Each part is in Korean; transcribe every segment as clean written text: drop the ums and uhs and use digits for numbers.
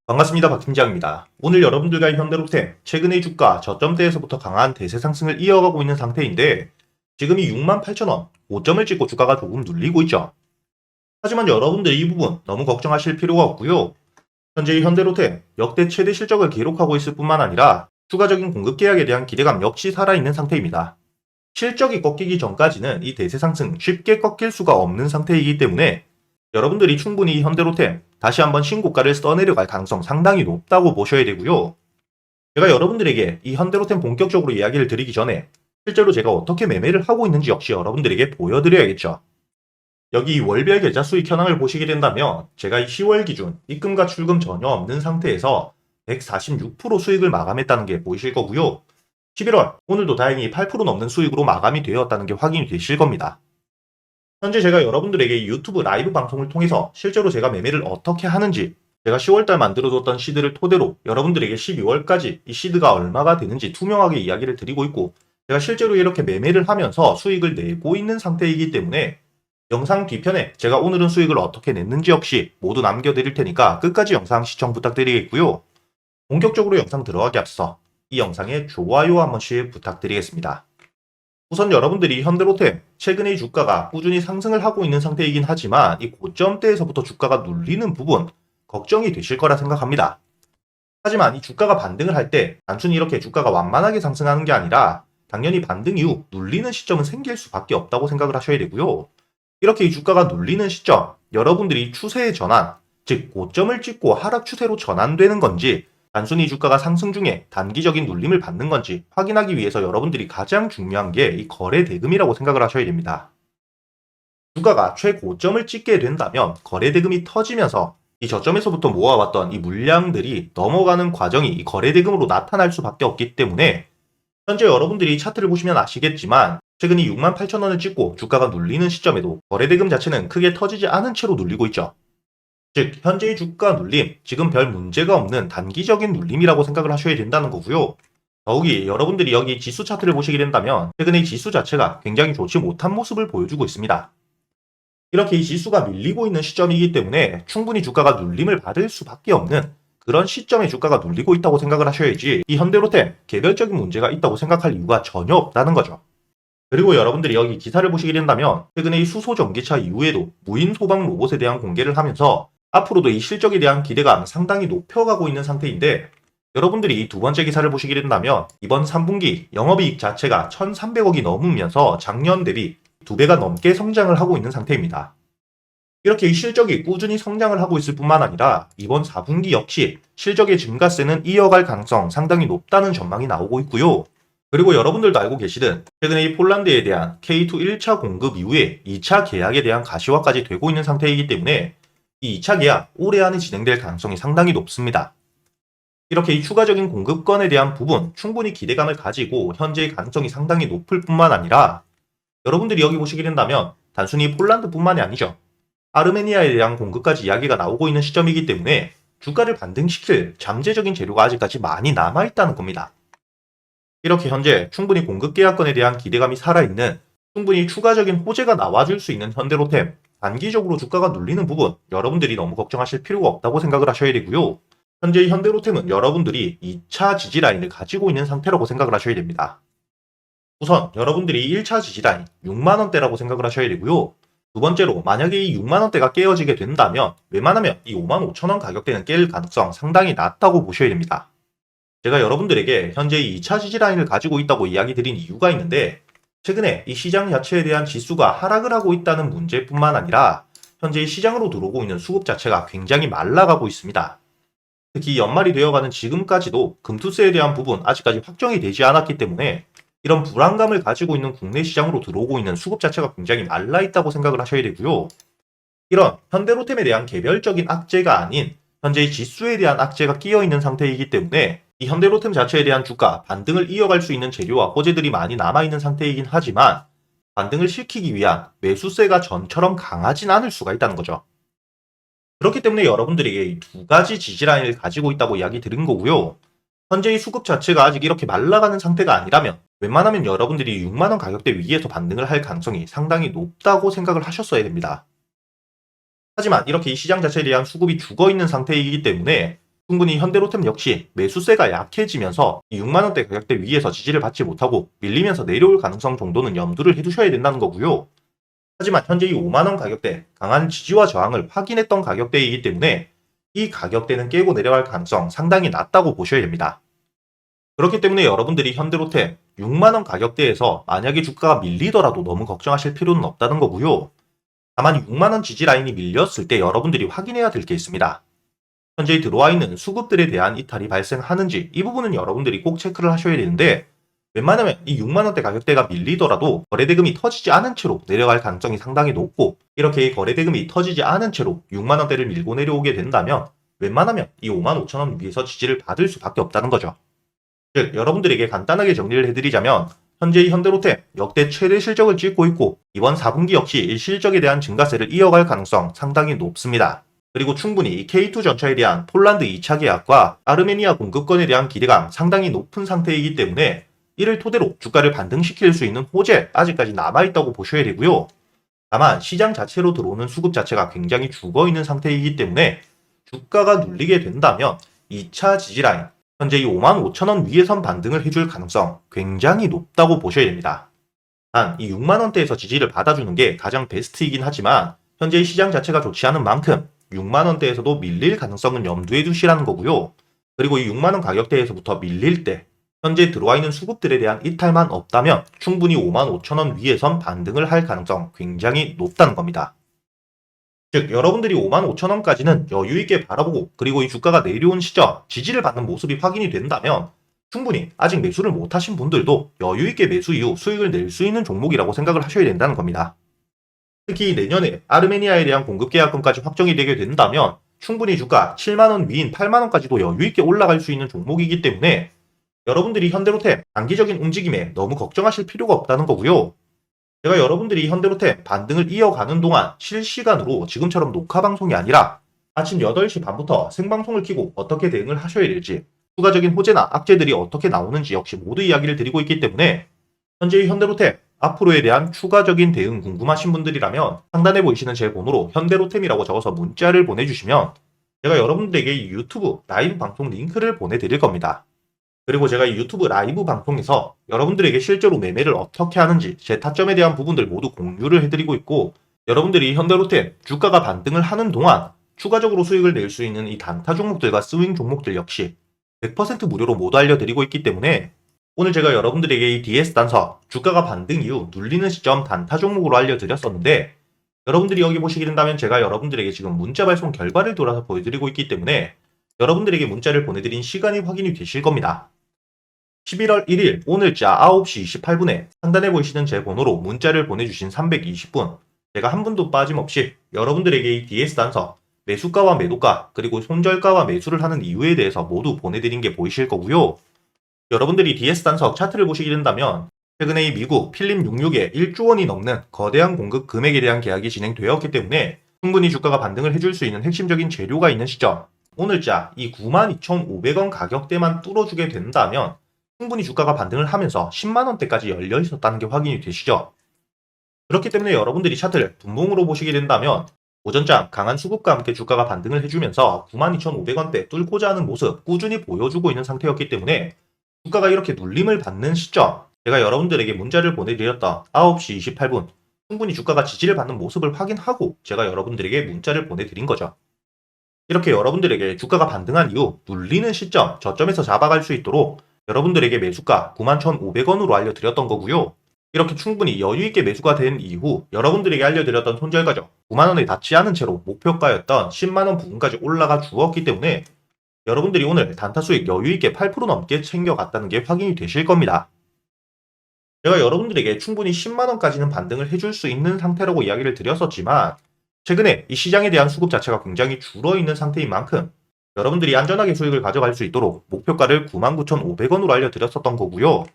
반갑습니다. 박 팀장입니다. 오늘 여러분들과 현대로템, 최근의 주가 저점대에서부터 강한 대세 상승을 이어가고 있는 상태인데 지금이 68,000원, 고점을 찍고 주가가 조금 눌리고 있죠. 하지만 여러분들 이 부분 너무 걱정하실 필요가 없고요. 현재 현대로템 역대 최대 실적을 기록하고 있을 뿐만 아니라 추가적인 공급 계약에 대한 기대감 역시 살아있는 상태입니다. 실적이 꺾이기 전까지는 이 대세 상승 쉽게 꺾일 수가 없는 상태이기 때문에 여러분들이 충분히 현대로템 다시 한번 신고가를 써내려갈 가능성 상당히 높다고 보셔야 되고요. 제가 여러분들에게 이 현대로템 본격적으로 이야기를 드리기 전에 실제로 제가 어떻게 매매를 하고 있는지 역시 여러분들에게 보여드려야겠죠. 여기 월별 계좌 수익 현황을 보시게 된다면 제가 이 10월 기준 입금과 출금 전혀 없는 상태에서 146% 수익을 마감했다는 게 보이실 거고요. 11월 오늘도 다행히 8% 넘는 수익으로 마감이 되었다는 게 확인이 되실 겁니다. 현재 제가 여러분들에게 유튜브 라이브 방송을 통해서 실제로 제가 매매를 어떻게 하는지 제가 10월달 만들어뒀던 시드를 토대로 여러분들에게 12월까지 이 시드가 얼마가 되는지 투명하게 이야기를 드리고 있고 제가 실제로 이렇게 매매를 하면서 수익을 내고 있는 상태이기 때문에 영상 뒤편에 제가 오늘은 수익을 어떻게 냈는지 역시 모두 남겨드릴 테니까 끝까지 영상 시청 부탁드리겠고요. 본격적으로 영상 들어가기 앞서 이 영상에 좋아요 한 번씩 부탁드리겠습니다. 우선 여러분들이 현대로템 최근의 주가가 꾸준히 상승을 하고 있는 상태이긴 하지만 이 고점대에서부터 주가가 눌리는 부분 걱정이 되실 거라 생각합니다. 하지만 이 주가가 반등을 할 때 단순히 이렇게 주가가 완만하게 상승하는 게 아니라 당연히 반등 이후 눌리는 시점은 생길 수밖에 없다고 생각을 하셔야 되고요. 이렇게 이 주가가 눌리는 시점, 여러분들이 추세의 전환, 즉 고점을 찍고 하락 추세로 전환되는 건지 단순히 주가가 상승 중에 단기적인 눌림을 받는 건지 확인하기 위해서 여러분들이 가장 중요한 게 이 거래 대금이라고 생각을 하셔야 됩니다. 주가가 최고점을 찍게 된다면 거래 대금이 터지면서 이 저점에서부터 모아왔던 이 물량들이 넘어가는 과정이 이 거래 대금으로 나타날 수밖에 없기 때문에 현재 여러분들이 차트를 보시면 아시겠지만 최근 이 68,000원을 찍고 주가가 눌리는 시점에도 거래 대금 자체는 크게 터지지 않은 채로 눌리고 있죠. 즉 현재의 주가 눌림, 지금 별 문제가 없는 단기적인 눌림이라고 생각을 하셔야 된다는 거고요. 더욱이 여러분들이 여기 지수 차트를 보시게 된다면 최근에 이 지수 자체가 굉장히 좋지 못한 모습을 보여주고 있습니다. 이렇게 이 지수가 밀리고 있는 시점이기 때문에 충분히 주가가 눌림을 받을 수밖에 없는 그런 시점에 주가가 눌리고 있다고 생각을 하셔야지 이 현대로템 개별적인 문제가 있다고 생각할 이유가 전혀 없다는 거죠. 그리고 여러분들이 여기 기사를 보시게 된다면 최근에 이 수소 전기차 이후에도 무인 소방 로봇에 대한 공개를 하면서 앞으로도 이 실적에 대한 기대감 상당히 높여가고 있는 상태인데 여러분들이 이 두 번째 기사를 보시게 된다면 이번 3분기 영업이익 자체가 1,300억이 넘으면서 작년 대비 2배가 넘게 성장을 하고 있는 상태입니다. 이렇게 이 실적이 꾸준히 성장을 하고 있을 뿐만 아니라 이번 4분기 역시 실적의 증가세는 이어갈 가능성 상당히 높다는 전망이 나오고 있고요. 그리고 여러분들도 알고 계시든 최근에 이 폴란드에 대한 K2 1차 공급 이후에 2차 계약에 대한 가시화까지 되고 있는 상태이기 때문에 이 2차 계약 올해 안에 진행될 가능성이 상당히 높습니다. 이렇게 이 추가적인 공급권에 대한 부분 충분히 기대감을 가지고 현재의 가능성이 상당히 높을 뿐만 아니라 여러분들이 여기 보시게 된다면 단순히 폴란드뿐만이 아니죠. 아르메니아에 대한 공급까지 이야기가 나오고 있는 시점이기 때문에 주가를 반등시킬 잠재적인 재료가 아직까지 많이 남아있다는 겁니다. 이렇게 현재 충분히 공급 계약권에 대한 기대감이 살아있는 충분히 추가적인 호재가 나와줄 수 있는 현대로템 단기적으로 주가가 눌리는 부분 여러분들이 너무 걱정하실 필요가 없다고 생각을 하셔야 되고요. 현재 현대로템은 여러분들이 2차 지지라인을 가지고 있는 상태라고 생각을 하셔야 됩니다. 우선 여러분들이 1차 지지라인 6만원대라고 생각을 하셔야 되고요. 두 번째로 만약에 이 6만원대가 깨어지게 된다면 웬만하면 이 55,000원 가격대는 깰 가능성 상당히 낮다고 보셔야 됩니다. 제가 여러분들에게 현재 이 2차 지지라인을 가지고 있다고 이야기 드린 이유가 있는데 최근에 이 시장 자체에 대한 지수가 하락을 하고 있다는 문제뿐만 아니라 현재 시장으로 들어오고 있는 수급 자체가 굉장히 말라가고 있습니다. 특히 연말이 되어가는 지금까지도 금투세에 대한 부분 아직까지 확정이 되지 않았기 때문에 이런 불안감을 가지고 있는 국내 시장으로 들어오고 있는 수급 자체가 굉장히 말라있다고 생각을 하셔야 되고요. 이런 현대로템에 대한 개별적인 악재가 아닌 현재의 지수에 대한 악재가 끼어있는 상태이기 때문에 이 현대로템 자체에 대한 주가 반등을 이어갈 수 있는 재료와 호재들이 많이 남아있는 상태이긴 하지만 반등을 시키기 위한 매수세가 전처럼 강하진 않을 수가 있다는 거죠. 그렇기 때문에 여러분들에게 이 두 가지 지지라인을 가지고 있다고 이야기 드린 거고요. 현재의 수급 자체가 아직 이렇게 말라가는 상태가 아니라면 웬만하면 여러분들이 6만원 가격대 위에서 반등을 할 가능성이 상당히 높다고 생각을 하셨어야 됩니다. 하지만 이렇게 이 시장 자체에 대한 수급이 죽어있는 상태이기 때문에 충분히 현대로템 역시 매수세가 약해지면서 이 6만원대 가격대 위에서 지지를 받지 못하고 밀리면서 내려올 가능성 정도는 염두를 해두셔야 된다는 거고요. 하지만 현재 이 5만원 가격대 강한 지지와 저항을 확인했던 가격대이기 때문에 이 가격대는 깨고 내려갈 가능성 상당히 낮다고 보셔야 됩니다. 그렇기 때문에 여러분들이 현대로템 6만원 가격대에서 만약에 주가가 밀리더라도 너무 걱정하실 필요는 없다는 거고요. 다만 6만원 지지 라인이 밀렸을 때 여러분들이 확인해야 될 게 있습니다. 현재 들어와 있는 수급들에 대한 이탈이 발생하는지 이 부분은 여러분들이 꼭 체크를 하셔야 되는데, 웬만하면 이 6만원대 가격대가 밀리더라도 거래대금이 터지지 않은 채로 내려갈 가능성이 상당히 높고, 이렇게 거래대금이 터지지 않은 채로 6만원대를 밀고 내려오게 된다면 웬만하면 이 55,000원 위에서 지지를 받을 수밖에 없다는 거죠. 즉 여러분들에게 간단하게 정리를 해드리자면, 현재 현대로템 역대 최대 실적을 찍고 있고 이번 4분기 역시 이 실적에 대한 증가세를 이어갈 가능성 상당히 높습니다. 그리고 충분히 K2 전차에 대한 폴란드 2차 계약과 아르메니아 공급권에 대한 기대감 상당히 높은 상태이기 때문에 이를 토대로 주가를 반등시킬 수 있는 호재 아직까지 남아있다고 보셔야 되고요. 다만 시장 자체로 들어오는 수급 자체가 굉장히 죽어있는 상태이기 때문에 주가가 눌리게 된다면 2차 지지라인, 현재 이 55,000원 위에선 반등을 해줄 가능성 굉장히 높다고 보셔야 됩니다. 단 이 6만원대에서 지지를 받아주는 게 가장 베스트이긴 하지만 현재 시장 자체가 좋지 않은 만큼 6만원대에서도 밀릴 가능성은 염두에 두시라는 거고요. 그리고 이 6만원 가격대에서부터 밀릴 때 현재 들어와 있는 수급들에 대한 이탈만 없다면 충분히 55,000원 위에선 반등을 할 가능성 굉장히 높다는 겁니다. 즉 여러분들이 55,000원까지는 여유있게 바라보고, 그리고 이 주가가 내려온 시점 지지를 받는 모습이 확인이 된다면 충분히 아직 매수를 못하신 분들도 여유있게 매수 이후 수익을 낼 수 있는 종목이라고 생각을 하셔야 된다는 겁니다. 특히 내년에 아르메니아에 대한 공급 계약금까지 확정이 되게 된다면 충분히 주가 7만원 위인 8만원까지도 여유있게 올라갈 수 있는 종목이기 때문에 여러분들이 현대로템 단기적인 움직임에 너무 걱정하실 필요가 없다는 거고요. 제가 여러분들이 현대로템 반등을 이어가는 동안 실시간으로 지금처럼 녹화 방송이 아니라 아침 8시 반부터 생방송을 켜고 어떻게 대응을 하셔야 될지, 추가적인 호재나 악재들이 어떻게 나오는지 역시 모두 이야기를 드리고 있기 때문에 현재의 현대로템 앞으로에 대한 추가적인 대응 궁금하신 분들이라면 상단에 보이시는 제 번호로 현대로템이라고 적어서 문자를 보내주시면 제가 여러분들에게 이 유튜브 라이브 방송 링크를 보내드릴 겁니다. 그리고 제가 이 유튜브 라이브 방송에서 여러분들에게 실제로 매매를 어떻게 하는지 제 타점에 대한 부분들 모두 공유를 해드리고 있고, 여러분들이 현대로템 주가가 반등을 하는 동안 추가적으로 수익을 낼 수 있는 이 단타 종목들과 스윙 종목들 역시 100% 무료로 모두 알려드리고 있기 때문에 오늘 제가 여러분들에게 이 DS 단서 주가가 반등 이후 눌리는 시점 단타 종목으로 알려드렸었는데, 여러분들이 여기 보시게 된다면 제가 여러분들에게 지금 문자 발송 결과를 돌아서 보여드리고 있기 때문에 여러분들에게 문자를 보내드린 시간이 확인이 되실 겁니다. 11월 1일 오늘자 9시 28분에 상단에 보이시는 제 번호로 문자를 보내주신 320분, 제가 한 분도 빠짐없이 여러분들에게 이 DS 단서 매수가와 매도가 그리고 손절가와 매수를 하는 이유에 대해서 모두 보내드린 게 보이실 거고요. 여러분들이 DS 단서 차트를 보시게 된다면 최근에 이 미국 필립 66에 1조 원이 넘는 거대한 공급 금액에 대한 계약이 진행되었기 때문에 충분히 주가가 반등을 해줄 수 있는 핵심적인 재료가 있는 시점, 오늘자 이 92,500원 가격대만 뚫어주게 된다면 충분히 주가가 반등을 하면서 10만원대까지 열려 있었다는 게 확인이 되시죠. 그렇기 때문에 여러분들이 차트를 분봉으로 보시게 된다면 오전장 강한 수급과 함께 주가가 반등을 해주면서 92,500원대 뚫고자 하는 모습 꾸준히 보여주고 있는 상태였기 때문에 주가가 이렇게 눌림을 받는 시점, 제가 여러분들에게 문자를 보내드렸던 9시 28분 충분히 주가가 지지를 받는 모습을 확인하고 제가 여러분들에게 문자를 보내드린 거죠. 이렇게 여러분들에게 주가가 반등한 이후 눌리는 시점 저점에서 잡아갈 수 있도록 여러분들에게 매수가 91,500원으로 알려드렸던 거고요. 이렇게 충분히 여유있게 매수가 된 이후 여러분들에게 알려드렸던 손절가죠. 9만원에 닿지 않은 채로 목표가였던 10만원 부분까지 올라가 주었기 때문에 여러분들이 오늘 단타 수익 여유있게 8% 넘게 챙겨갔다는 게 확인이 되실 겁니다. 제가 여러분들에게 충분히 10만원까지는 반등을 해줄 수 있는 상태라고 이야기를 드렸었지만 최근에 이 시장에 대한 수급 자체가 굉장히 줄어있는 상태인 만큼 여러분들이 안전하게 수익을 가져갈 수 있도록 목표가를 99,500원으로 알려드렸었던 거고요.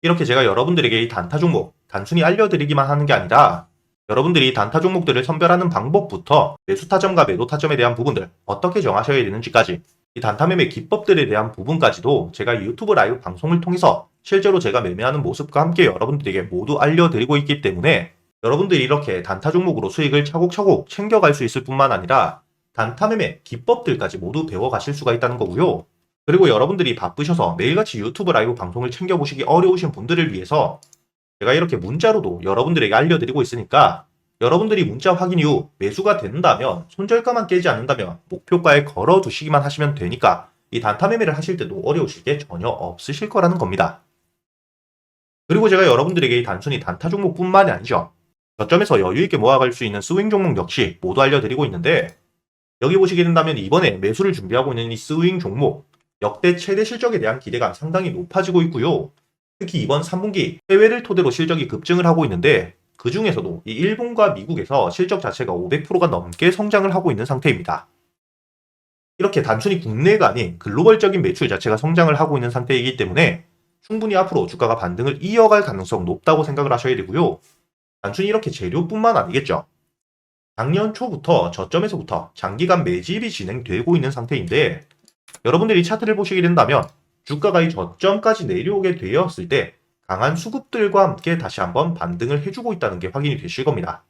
이렇게 제가 여러분들에게 이 단타 종목 단순히 알려드리기만 하는 게 아니라 여러분들이 단타 종목들을 선별하는 방법부터 매수 타점과 매도 타점에 대한 부분들 어떻게 정하셔야 되는지까지, 이 단타 매매 기법들에 대한 부분까지도 제가 유튜브 라이브 방송을 통해서 실제로 제가 매매하는 모습과 함께 여러분들에게 모두 알려드리고 있기 때문에 여러분들이 이렇게 단타 종목으로 수익을 차곡차곡 챙겨갈 수 있을 뿐만 아니라 단타 매매 기법들까지 모두 배워가실 수가 있다는 거고요. 그리고 여러분들이 바쁘셔서 매일같이 유튜브 라이브 방송을 챙겨보시기 어려우신 분들을 위해서 제가 이렇게 문자로도 여러분들에게 알려드리고 있으니까 여러분들이 문자 확인 이후 매수가 된다면, 손절가만 깨지 않는다면 목표가에 걸어두시기만 하시면 되니까 이 단타 매매를 하실 때도 어려우실 게 전혀 없으실 거라는 겁니다. 그리고 제가 여러분들에게 단순히 단타 종목뿐만이 아니죠. 저점에서 여유있게 모아갈 수 있는 스윙 종목 역시 모두 알려드리고 있는데, 여기 보시게 된다면 이번에 매수를 준비하고 있는 이 스윙 종목 역대 최대 실적에 대한 기대가 상당히 높아지고 있고요. 특히 이번 3분기 해외를 토대로 실적이 급증을 하고 있는데, 그 중에서도 이 일본과 미국에서 실적 자체가 500%가 넘게 성장을 하고 있는 상태입니다. 이렇게 단순히 국내가 아닌 글로벌적인 매출 자체가 성장을 하고 있는 상태이기 때문에 충분히 앞으로 주가가 반등을 이어갈 가능성 높다고 생각을 하셔야 되고요. 단순히 이렇게 재료뿐만 아니겠죠. 작년 초부터 저점에서부터 장기간 매집이 진행되고 있는 상태인데, 여러분들이 차트를 보시게 된다면 주가가 이 저점까지 내려오게 되었을 때 강한 수급들과 함께 다시 한번 반등을 해주고 있다는 게 확인이 되실 겁니다.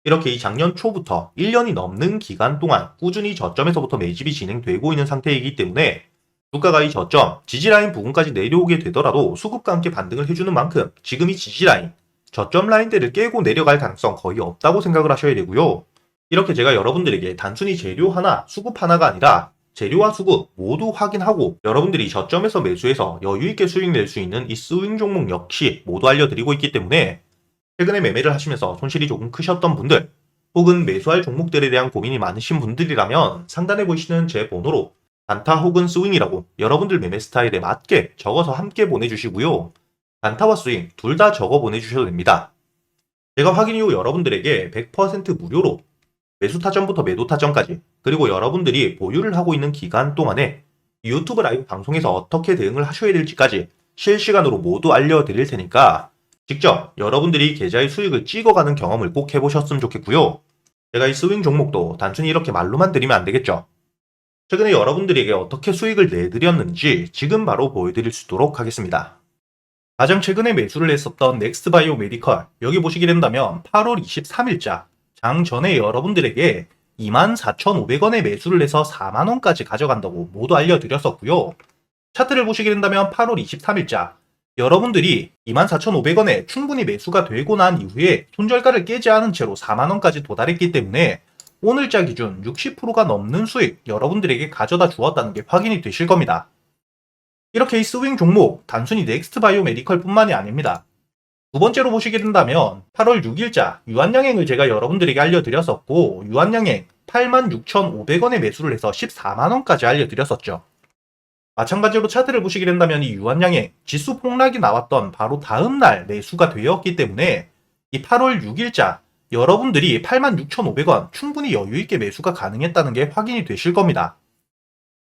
이렇게 이 작년 초부터 1년이 넘는 기간 동안 꾸준히 저점에서부터 매집이 진행되고 있는 상태이기 때문에 주가가 이 저점, 지지라인 부근까지 내려오게 되더라도 수급과 함께 반등을 해주는 만큼 지금 이 지지라인, 저점 라인대를 깨고 내려갈 가능성 거의 없다고 생각을 하셔야 되고요. 이렇게 제가 여러분들에게 단순히 재료 하나, 수급 하나가 아니라 재료와 수급 모두 확인하고 여러분들이 저점에서 매수해서 여유있게 수익 낼 수 있는 이 스윙 종목 역시 모두 알려드리고 있기 때문에 최근에 매매를 하시면서 손실이 조금 크셨던 분들, 혹은 매수할 종목들에 대한 고민이 많으신 분들이라면 상단에 보이시는 제 번호로 단타 혹은 스윙이라고 여러분들 매매 스타일에 맞게 적어서 함께 보내주시고요. 단타와 스윙 둘 다 적어 보내주셔도 됩니다. 제가 확인 이후 여러분들에게 100% 무료로 매수 타점부터 매도 타점까지, 그리고 여러분들이 보유를 하고 있는 기간 동안에 유튜브 라이브 방송에서 어떻게 대응을 하셔야 될지까지 실시간으로 모두 알려드릴 테니까 직접 여러분들이 계좌의 수익을 찍어가는 경험을 꼭 해보셨으면 좋겠고요. 제가 이 스윙 종목도 단순히 이렇게 말로만 드리면 안 되겠죠. 최근에 여러분들에게 어떻게 수익을 내드렸는지 지금 바로 보여드릴 수 있도록 하겠습니다. 가장 최근에 매수를 했었던 넥스트바이오 메디컬, 여기 보시게 된다면 8월 23일자 장 전에 여러분들에게 24,500원에 매수를 해서 4만원까지 가져간다고 모두 알려드렸었고요. 차트를 보시게 된다면 8월 23일자 여러분들이 24,500원에 충분히 매수가 되고 난 이후에 손절가를 깨지 않은 채로 4만원까지 도달했기 때문에 오늘자 기준 60%가 넘는 수익 여러분들에게 가져다 주었다는 게 확인이 되실 겁니다. 이렇게 이 스윙 종목 단순히 넥스트바이오 메디컬 뿐만이 아닙니다. 두 번째로 보시게 된다면 8월 6일자 유한양행을 제가 여러분들에게 알려드렸었고, 유한양행 86,500원에 매수를 해서 14만원까지 알려드렸었죠. 마찬가지로 차트를 보시게 된다면 이 유한양행 지수 폭락이 나왔던 바로 다음날 매수가 되었기 때문에 이 8월 6일자 여러분들이 86,500원 충분히 여유있게 매수가 가능했다는 게 확인이 되실 겁니다.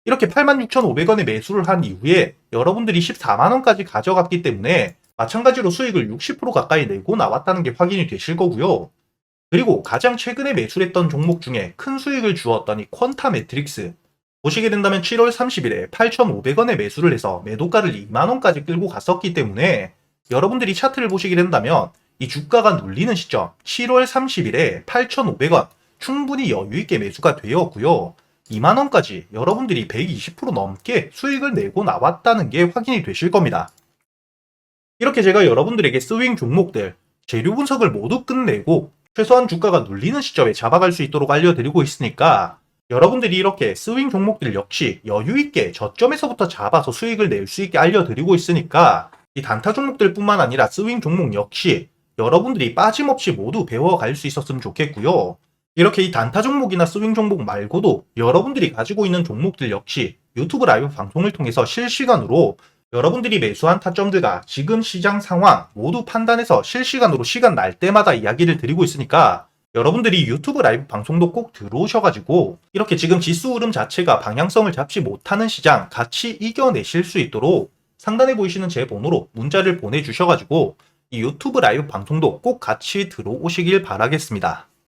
이렇게 86,500원에 매수를 한 이후에 여러분들이 14만원까지 가져갔기 때문에 마찬가지로 수익을 60% 가까이 내고 나왔다는 게 확인이 되실 거고요. 그리고 가장 최근에 매수했던 종목 중에 큰 수익을 주었던 이 퀀타 매트릭스, 보시게 된다면 7월 30일에 8,500원에 매수를 해서 매도가를 2만원까지 끌고 갔었기 때문에 여러분들이 차트를 보시게 된다면 이 주가가 눌리는 시점 7월 30일에 8,500원 충분히 여유있게 매수가 되었고요. 2만원까지 여러분들이 120% 넘게 수익을 내고 나왔다는 게 확인이 되실 겁니다. 이렇게 제가 여러분들에게 스윙 종목들 재료 분석을 모두 끝내고 최소한 주가가 눌리는 시점에 잡아갈 수 있도록 알려드리고 있으니까 여러분들이 이렇게 스윙 종목들 역시 여유있게 저점에서부터 잡아서 수익을 낼 수 있게 알려드리고 있으니까 이 단타 종목들 뿐만 아니라 스윙 종목 역시 여러분들이 빠짐없이 모두 배워갈 수 있었으면 좋겠고요. 이렇게 이 단타 종목이나 스윙 종목 말고도 여러분들이 가지고 있는 종목들 역시 유튜브 라이브 방송을 통해서 실시간으로 여러분들이 매수한 타점들과 지금 시장 상황 모두 판단해서 실시간으로 시간 날 때마다 이야기를 드리고 있으니까 여러분들이 유튜브 라이브 방송도 꼭 들어오셔가지고 이렇게 지금 지수 흐름 자체가 방향성을 잡지 못하는 시장 같이 이겨내실 수 있도록 상단에 보이시는 제 번호로 문자를 보내주셔가지고 이 유튜브 라이브 방송도 꼭 같이 들어오시길 바라겠습니다.